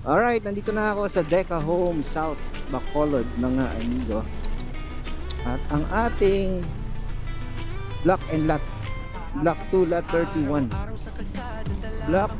Alright, nandito na ako sa Deca Home South Bacolod mga amigo. At ang ating block and lot, block 2 lot 31, block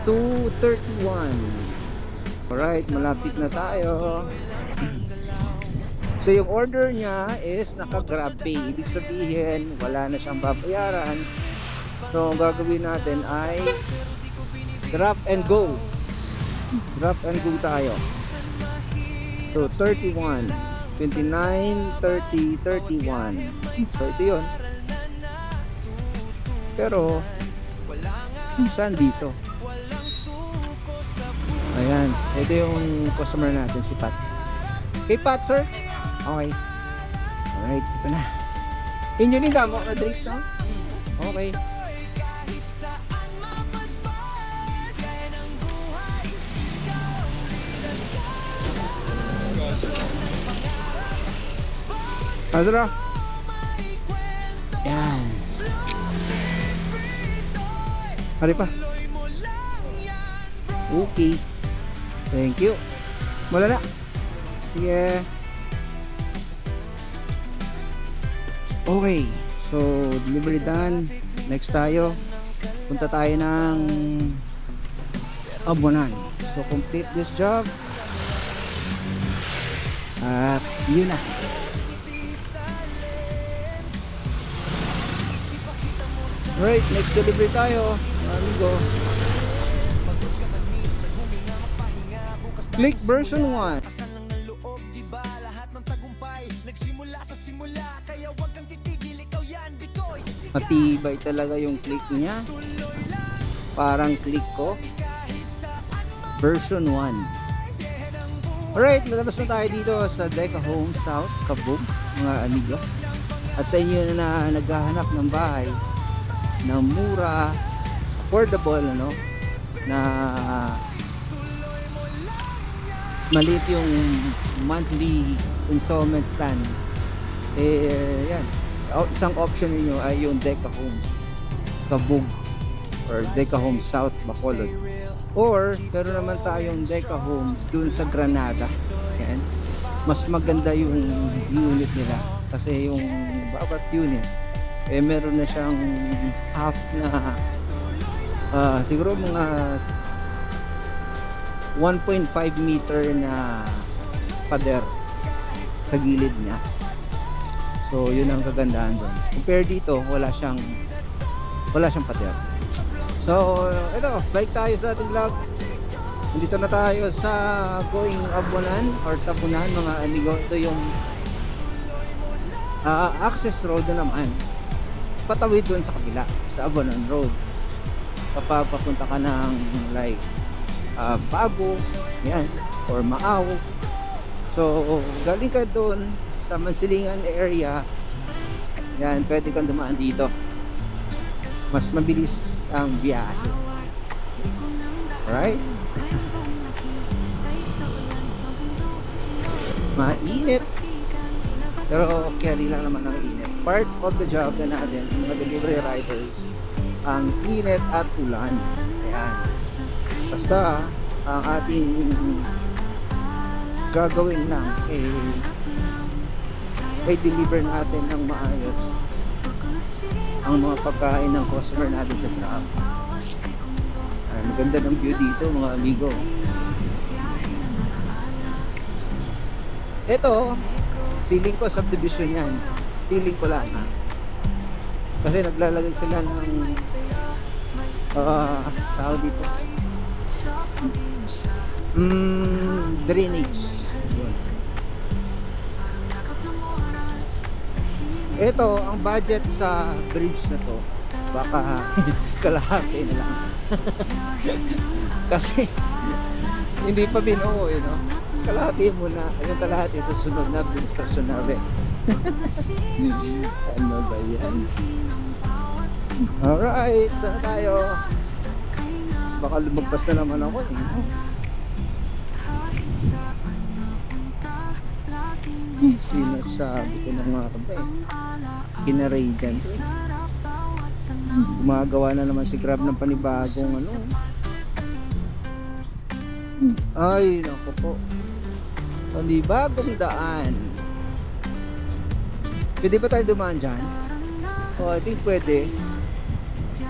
231. Alright, malapit na tayo. So yung order niya is naka-grab pay. Ibig sabihin wala na siyang babayaran. So ang gagawin natin ay drop and go. Drop and go tayo. So 31, 29, 30, 31. So ito yun. Pero saan dito? Ayan, ito yung customer natin, si Pat. Hey Pat, sir. Okay. Alright, ito na. Inyo din damo na drinks na? Okay. Azra. Yan. Hari pa. Okay. Thank you. Wala na. Sige. Okay. So, delivery done. Next tayo. Punta tayo ng Abonan. So, complete this job. At yun na. Right, next delivery tayo, mga amigo. Click version 1. Matibay talaga yung click niya. Parang click ko. Version 1. Alright, lalabas na tayo dito sa Deca Home South, Kabug, mga amigo. At sa inyo na naghahanap ng bahay na mura, affordable, ano, na maliit yung monthly installment plan, yan, isang option niyo ay yung Deca Homes Kabug or Deca Homes South Bacolod, or pero naman tayong Deca Homes dun sa Granada. Yan, mas maganda yung unit nila kasi yung bawat unit meron na siyang half na siguro mga 1.5 meter na pader sa gilid niya. So yun ang kagandahan doon. Compare dito, wala siyang pader. So ito, balik tayo sa ating vlog. Nandito na tayo sa going Abonan or Tabunan, mga amigo. Ito yung access road na naman, patawid doon sa kabila sa Abonan Road. Kapag papunta ka ng like Bago, yan, or Maaw, so galing ka doon sa Mansilingan area, yan, pwede kang dumaan dito. Mas mabilis ang biyahe. Alright. Mainit, pero carry lang naman ang init. Part of the job na natin, mga delivery riders, ang init at ulan. Ayan. Basta ang ating gagawin lang ay deliver natin ng maayos ang mga pagkain ng customer natin sa Grab. Maganda ng view dito, mga amigo. Ito, feeling ko subdivision yan. Feeling ko lang, ha? Kasi naglalagay sila ng tawag dito, drainage. Ito, ang budget sa bridge na to, baka kalahati na lang. Kasi hindi pa binuo, no? Kalahati muna, yung kalahati sa sunod na administrasyon natin. Ano ba yan? Alright, saan tayo? Baka lumagpas na naman ako, eh. Sinasabi ko ng mga kabay, kinaray dyan. Gumagawa na naman si Grab ng panibagong ano, Ay, naku po. Panibagong daan. Pwede ba tayo dumaan dyan? Oh, I think pwede.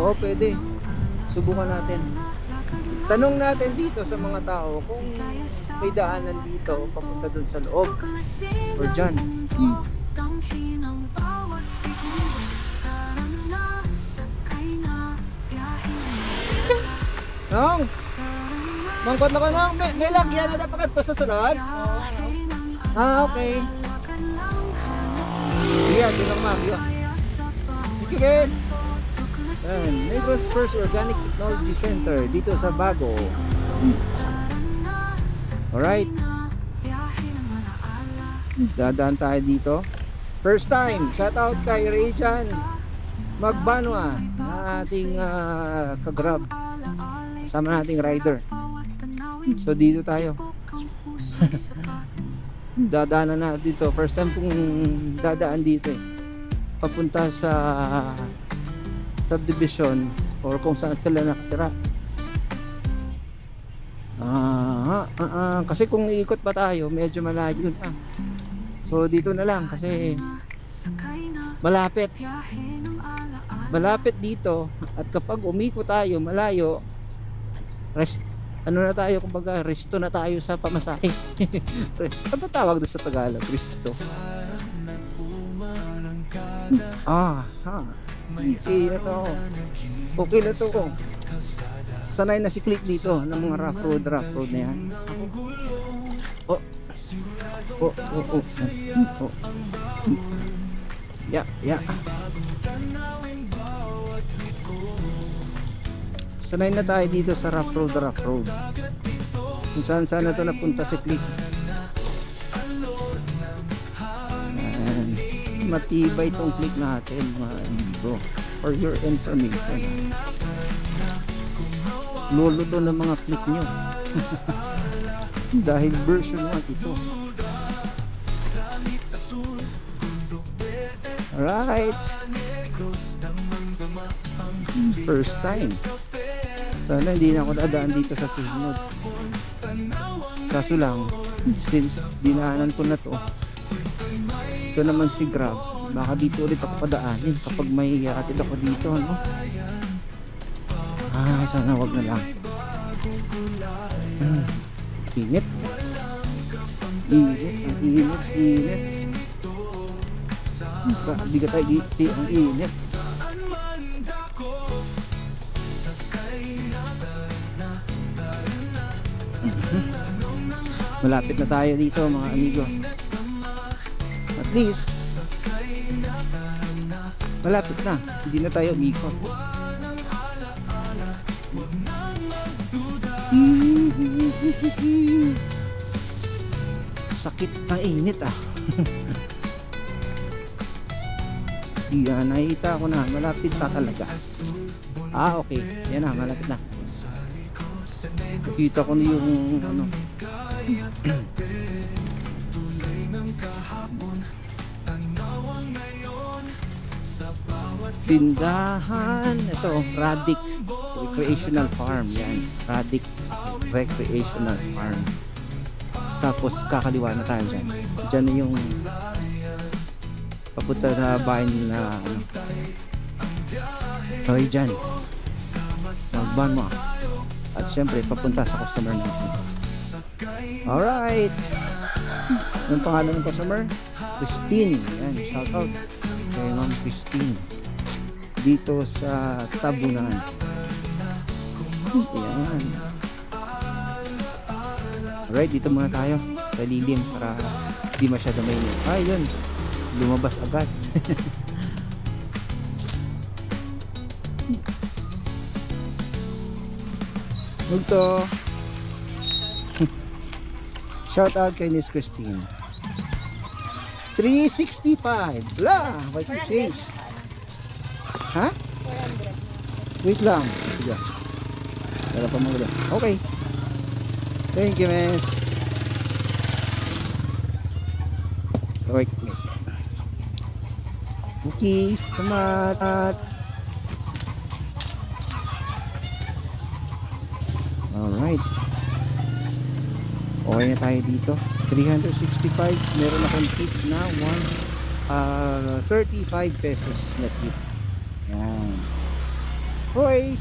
Oo, pwede. Subukan natin. Tanong natin dito sa mga tao kung may daanan dito papunta dun sa loob or dyan. Nong! Mangkot na ko, Nong! May lagyan na dapat sa sunod? Ah, okay. Iya, doon lang ma'am. Thank you, Ken. Negros First Organic Technology Center dito sa Bago. Alright. Dadaan tayo dito. First time. Shout out kay Rejan Magbanwa na ating kagrab. Kasama nating rider. So dito tayo. Dadaanan na dito. First time kong dadaan dito eh. Papunta sa subdivision or kung saan sila nakatira. Kasi kung iikot pa tayo, medyo malayo na. So dito na lang kasi malapit. Malapit dito at kapag umikot tayo malayo, na tayo, kumbaga resto na tayo sa pamasahe. Ano ba tawag doon sa Tagalog? Resto. Okay na to. Okay na to. Sanay na si Click dito ng mga rough road na yan. Oh. Yeah. Sanay na tayo dito sa rough road. Kung saan na to napunta si Click. Matibay itong Click natin mga amigo, for your information. Lolo to ng mga Click nyo. Dahil version 1 ito. Alright, first time. Sana hindi na ako dadaan dito sa susunod. Kaso lang, since dinaanan ko na to, ito naman si Grab, baka dito ulit ako padaanin kapag may atid ako dito, no? Sana wag na lang. Init. Hindi ka tayo ang init. Malapit na tayo dito mga amigo. At least malapit na, hindi na tayo umikot. Sakit ang init Yan, nakita ko na, malapit na talaga. Okay, yan na, malapit na. Nakita ko na yung tindahan. Ito, Radic Recreational Farm. Yan, Radic Recreational Farm. Tapos kakaliwa na tayo dyan. Dyan na yung papunta sa bahay na okay, dyan Magbanwa. At syempre papunta sa customer natin. Alright, yung pangalan ng customer, Christine. Yan, shout out kay Ma'am Christine dito sa Tabunan. Yan. Alright, dito muna tayo sa lilim para di masyado mainit. Yun, lumabas agad. Ito. Shout out kay Miss Christine. 365. Blah, what's the change? Ha? 400. Wait lang. Sige. Wala pa mga. Okay. Thank you, miss. Wait. Cookies, tomat. Alright. Okay na tayo dito. 365. Meron akong tip na 35 pesos na tip. Yan. Okay.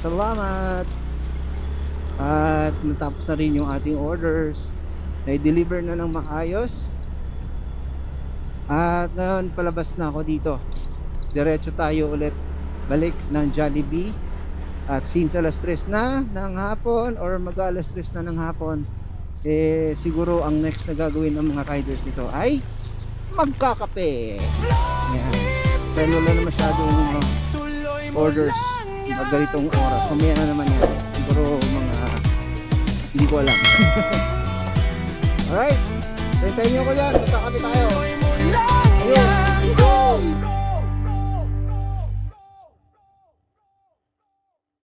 Salamat. At natapos na rin yung ating orders. Na-deliver na ng maayos. At ngayon palabas na ako dito. Diretso tayo ulit balik ng Jollibee. At since alas 3 na ng hapon or mag-alas 3 na ng hapon, eh siguro ang next na gagawin ng mga riders nito ay magkakape. Yan. Dahil wala na masyadong orders mag ganitong oras. Mamaya na naman yan. Siguro mga hindi ko alam. Alright. Hintayin nyo ko dyan. Magkakape tayo. Ayun.